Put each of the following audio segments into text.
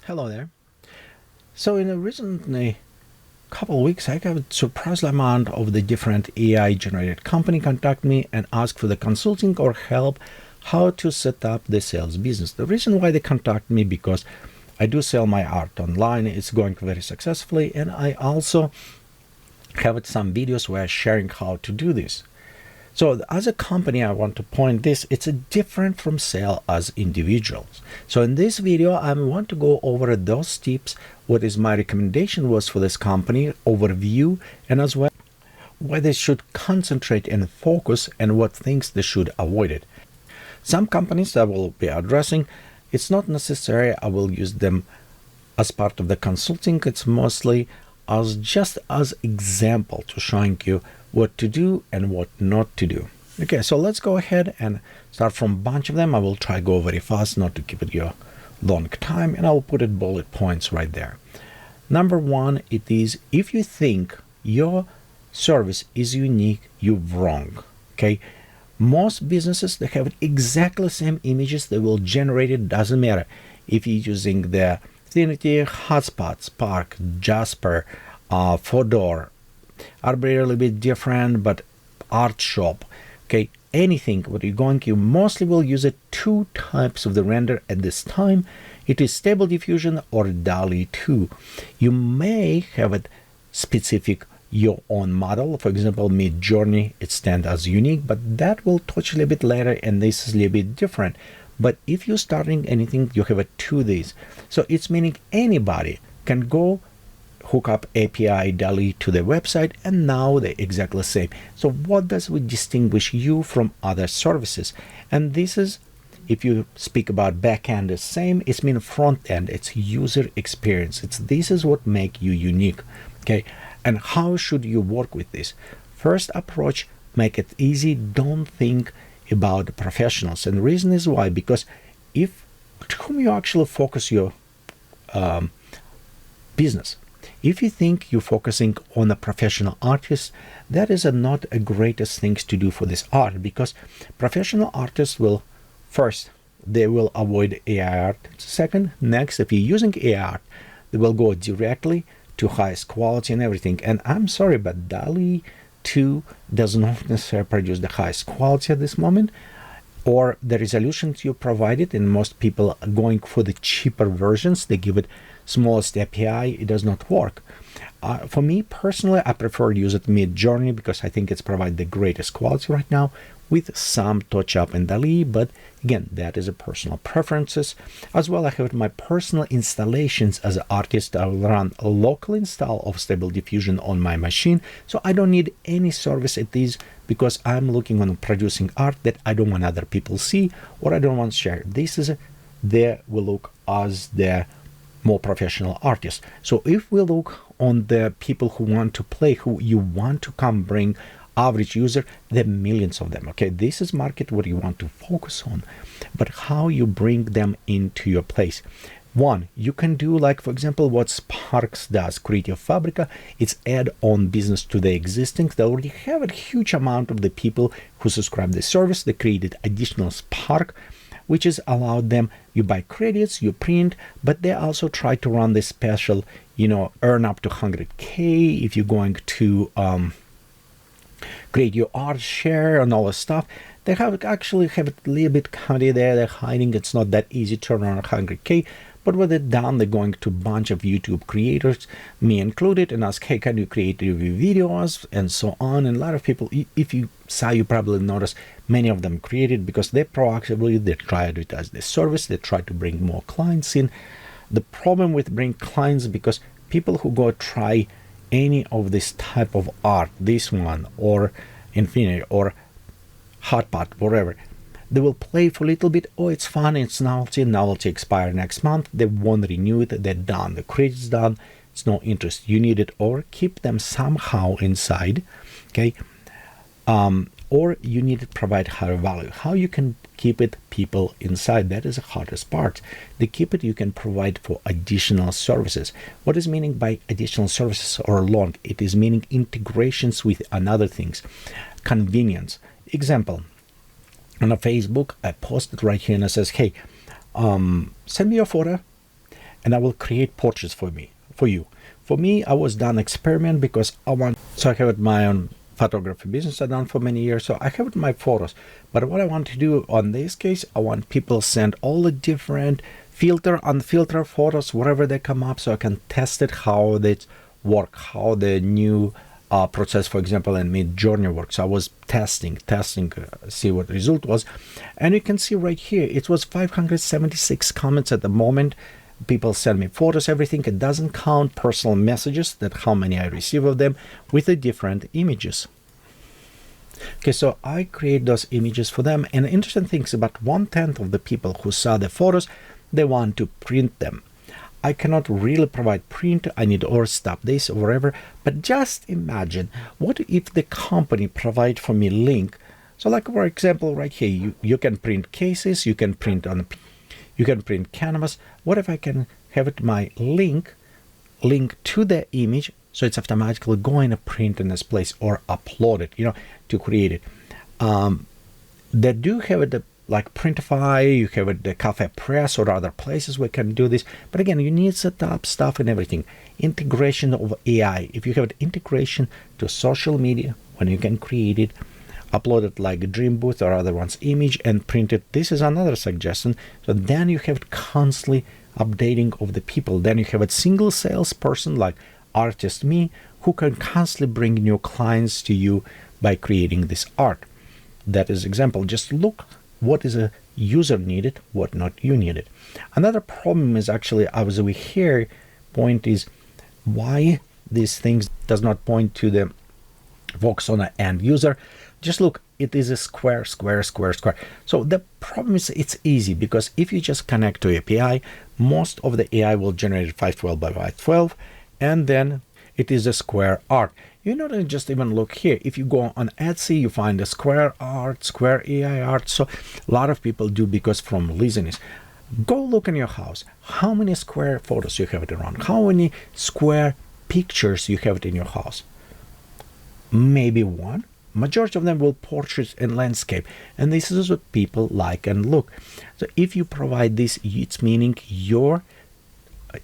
Hello there. So in a recently couple of weeks, I got a surprising amount of the different AI generated company contact me and ask for the consulting or help how to set up the sales business. The reason why they contact me because I do sell my art online. It's going very successfully, and I also have some videos where I'm sharing how to do this. So as a company, I want to point this, it's a different from sale as individuals. So in this video, I want to go over those tips, what is my recommendation was for this company, overview, and as well why they should concentrate and focus and what things they should avoid it. Some companies I will be addressing, it's not necessary I will use them as part of the consulting. It's mostly as just as example to showing you what to do and what not to do. Okay, so let's go ahead and start from a bunch of them. I will try go very fast, not to keep it your long time, and I'll put it bullet points right there. Number one, it is if you think your service is unique, you're wrong. Okay, most businesses they have exactly the same images they will generate. It doesn't matter if you're using the Affinity, Hotspot, Spark, Jasper, Fodor, are a little bit different, but art shop, okay, anything what you're going, you mostly will use it two types of the render at this time. It is Stable Diffusion or Dall-e 2. You may have it specific your own model. For example, Mid-Journey, it stands as unique, but that will touch a little bit later, and this is a little bit different. But if you're starting anything, you have a two days. So it's meaning anybody can go hook up API Dall-e to the website, and now they're exactly the same. So what does we distinguish you from other services? And this is, if you speak about backend the same, it's mean front end, it's user experience. This is what make you unique. Okay, and how should you work with this? First approach, make it easy. Don't think about the professionals, and the reason is why, because if to whom you actually focus your business. If you think you're focusing on a professional artist, that is not a greatest things to do for this art, because professional artists will first, they will avoid AI art. Second, next, if you're using AI art, they will go directly to highest quality and everything. And I'm sorry, but Dall-e 2 does not necessarily produce the highest quality at this moment, or the resolutions you provided, and most people are going for the cheaper versions. They give it smallest API, it does not work. For me personally, I prefer to use it Mid-Journey because I think it's provide the greatest quality right now with some touch up in Dall-e, but again, that is a personal preferences. As well, I have my personal installations as an artist. I will run a local install of Stable Diffusion on my machine, so I don't need any service at these because I'm looking on producing art that I don't want other people see or I don't want to share. This is there we look as the more professional artists. So if we look on the people who want to play, who you want to come bring average user, there are millions of them. Okay, this is market what you want to focus on, but how you bring them into your place. One, you can do like, for example, what Sparks does, Creative Fabrica. It's add on business to the existing. They already have a huge amount of the people who subscribe the service. They created additional Spark, which is allowed them, you buy credits, you print, but they also try to run this special, earn up to 100K if you're going to create your art share and all this stuff. They actually have a little bit comedy there, they're hiding. It's not that easy to run 100K, but what they've done, they're going to a bunch of YouTube creators, me included, and ask, hey, can you create your videos and so on. And a lot of people, if you saw, you probably noticed many of them created because they proactively, they try to advertise the service, they try to bring more clients in. The problem with bring clients, because people who go try any of this type of art, this one or Infinity or Hotpot, whatever, they will play for a little bit. Oh, it's fun, it's novelty expire next month. They won't renew it, they're done, the credit's done, it's no interest. You need it, or keep them somehow inside, okay? Or you need to provide higher value. How you can keep it people inside, that is the hardest part. The keep it you can provide for additional services. What is meaning by additional services or long? It is meaning integrations with another things. Convenience. Example, on a Facebook, I posted right here and it says, hey, send me your photo and I will create portraits for you. For me, I was done experiment because so I have my own photography business I've done for many years, so I have my photos. But what I want to do on this case, I want people send all the different filter, unfiltered photos, wherever they come up, so I can test it, how they work, how the new process, for example, in Mid-Journey works. I was testing, see what the result was. And you can see right here, it was 576 comments at the moment. People send me photos, everything. It doesn't count personal messages, that how many I receive of them, with the different images. Okay, so I create those images for them. And interesting things, about 1/10 of the people who saw the photos, they want to print them. I cannot really provide print. I need or stop this or whatever. But just imagine, what if the company provide for me link? So like, for example, right here, you can print cases, you can print canvas. What if I can have it my link to the image, so it's automatically going to print in this place or upload it, to create it. They do have it like Printify, you have it the Cafe Press or other places we can do this. But again, you need set up stuff and everything. Integration of AI. If you have an integration to social media, when you can create it, upload it like Dreambooth or other one's image and print it. This is another suggestion. So then you have it constantly updating of the people. Then you have a single salesperson like artist me, who can constantly bring new clients to you by creating this art. That is example. Just look what is a user needed, what not you needed. Another problem is actually, as we hear, point is why these things does not point to the focus on the end user. Just look, it is a square. So the problem is, it's easy, because if you just connect to API, most of the AI will generate 512 by 512, and then it is a square art. You know, just even look here. If you go on Etsy, you find a square art, square AI art. So a lot of people do, because from laziness. Go look in your house. How many square photos you have it around? How many square pictures you have it in your house? Maybe one. Majority of them will portraits and landscape. And this is what people like and look. So if you provide this, it's meaning your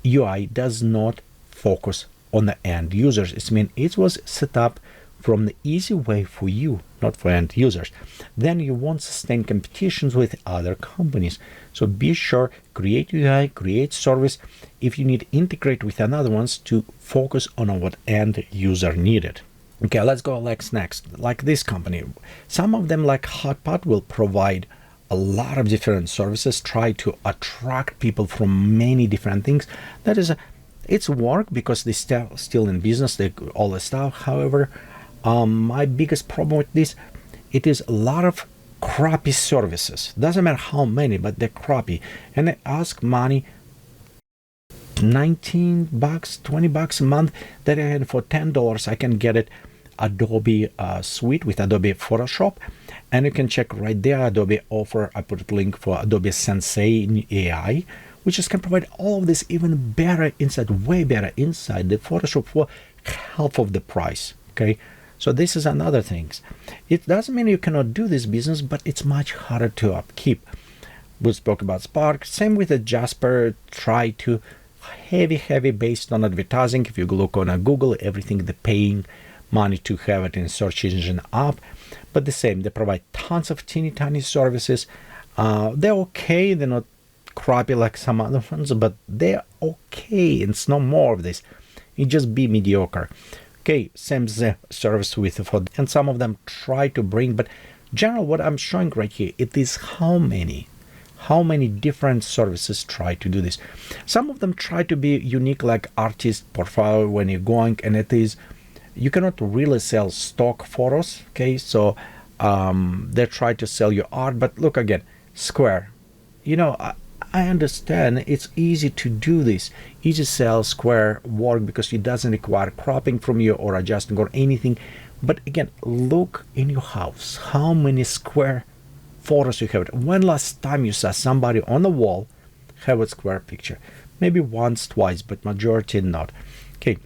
UI does not focus on the end users. It's mean it was set up from the easy way for you, not for end users. Then you won't sustain competitions with other companies. So be sure, create UI, create service. If you need to integrate with another ones, to focus on what end user needed. Okay, let's go next. Like this company, some of them like Hotpot will provide a lot of different services, try to attract people from many different things. That is it's work, because they still in business, they all the stuff. However, my biggest problem with this, it is a lot of crappy services. Doesn't matter how many, but they're crappy, and they ask money, $19, $20 a month. That I had for $10, I can get it Adobe Suite with Adobe Photoshop, and you can check right there. Adobe offer, I put a link for Adobe Sensei in AI, which is can provide all of this even better inside, way better inside the Photoshop for half of the price. Okay, so this is another thing. It doesn't mean you cannot do this business, but it's much harder to upkeep. We spoke about Spark. Same with the Jasper. Try to heavy based on advertising. If you look on a Google, everything they're paying money to have it in search engine up. But the same, they provide tons of tiny services. They're okay. They're not crappy like some other ones, but they're okay. It's no more of this. It just be mediocre. Okay, same service with and some of them try to bring, but general what I'm showing right here, it is how many different services try to do this. Some of them try to be unique, like artist portfolio when you're going, and it is, you cannot really sell stock photos. Okay, so they try to sell you art, but look again, Square. I understand it's easy to do this, easy sell Square work, because it doesn't require cropping from you or adjusting or anything. But again, look in your house, how many Square photos you have. When last time you saw somebody on the wall have a Square picture? Maybe once, twice, but majority not. Okay,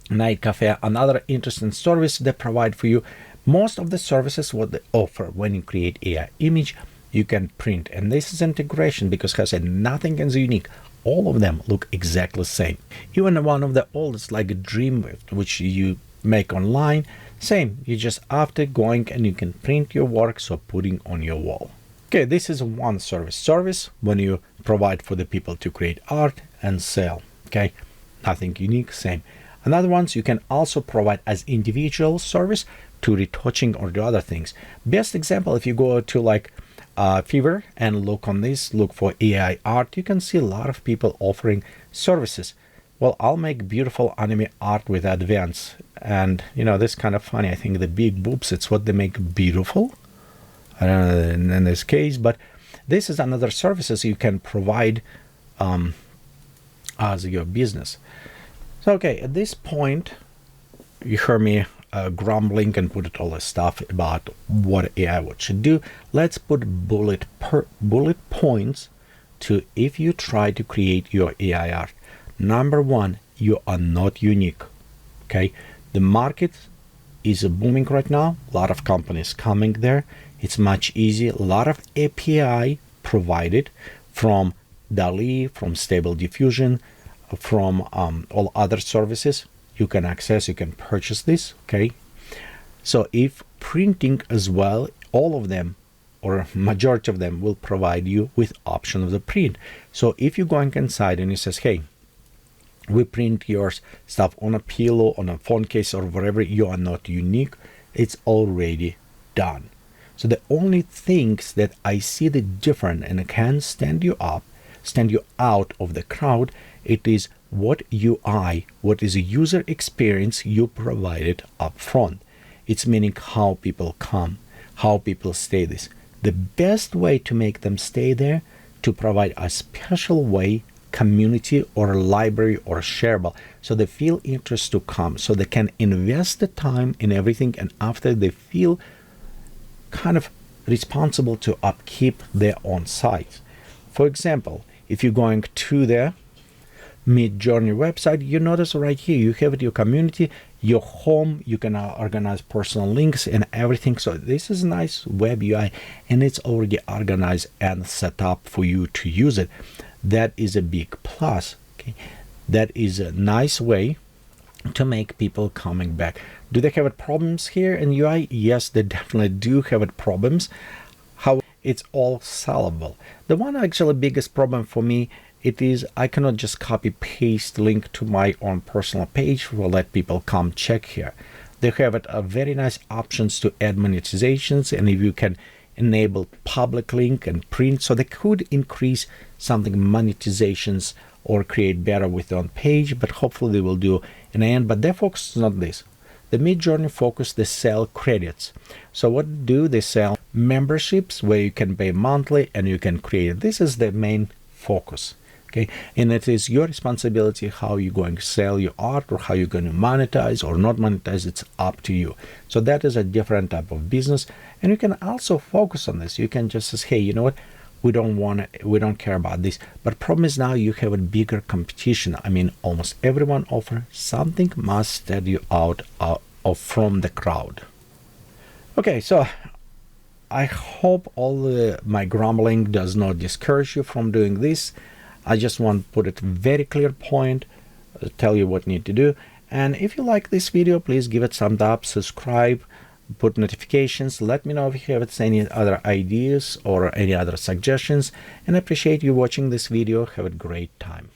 Night Cafe, another interesting service they provide for you. Most of the services what they offer when you create AI image, you can print, and this is integration, because as I said, nothing is unique. all of them look exactly the same. Even one of the oldest, like a Dreamweaver, which you make online, same. You just after going and you can print your work, so putting on your wall. Okay, this is one service when you provide for the people to create art and sell. Okay, nothing unique, same. Another ones you can also provide as individual service to retouching or the other things. Best example, if you go to like Fiverr and look on this, look for AI art, you can see a lot of people offering services. Well, I'll make beautiful anime art with advance, and you know, this kind of funny. I think the big boobs, it's what they make beautiful. I don't know in this case, but this is another services you can provide as your business. So okay, at this point, you heard me grumbling and put all this stuff about what AI should do. Let's put bullet points to if you try to create your AI art. Number one, you are not unique. Okay, the market is booming right now. A lot of companies coming there. It's much easier. A lot of API provided from Dall-e, from Stable Diffusion, from all other services. You can access, you can purchase this. Okay, so if printing as well, all of them or majority of them will provide you with option of the print. So if you're going inside and it says, hey, we print your stuff on a pillow, on a phone case, or wherever, you are not unique, it's already done. So the only things that I see the different and can stand you out of the crowd, it is what UI, what is a user experience you provided up front. It's meaning how people come, how people stay this. The best way to make them stay there, to provide a special way, community or library or shareable, so they feel interest to come, so they can invest the time in everything, and after they feel kind of responsible to upkeep their own site. For example, if you're going to the Midjourney website, you notice right here you have your community, your home, you can organize personal links and everything. So this is a nice web UI, and it's already organized and set up for you to use it. That is a big plus. Okay, that is a nice way to make people coming back. Do they have problems here in UI? Yes, they definitely do have problems. How it's all solvable. The one actually biggest problem for me, it is I cannot just copy paste link to my own personal page. We'll let people come check here. They have a very nice options to add monetizations, and if you can enable public link and print, so they could increase something monetizations or create better with on page, but hopefully they will do in the end. But their focus is not this. The Midjourney focus, they sell credits. So what do they sell? Memberships where you can pay monthly and you can create. This is the main focus. Okay, and it is your responsibility how you're going to sell your art or how you're going to monetize or not monetize. It's up to you. So that is a different type of business, and you can also focus on this. You can just say, hey, you know what, we don't care about this. But problem is now you have a bigger competition. I mean, almost everyone offers something must stand you out from the crowd. Okay, so I hope all my grumbling does not discourage you from doing this. I just want to put it very clear point, tell you what you need to do. And if you like this video, please give it thumbs up, subscribe, put notifications. Let me know if you have any other ideas or any other suggestions. And I appreciate you watching this video. Have a great time.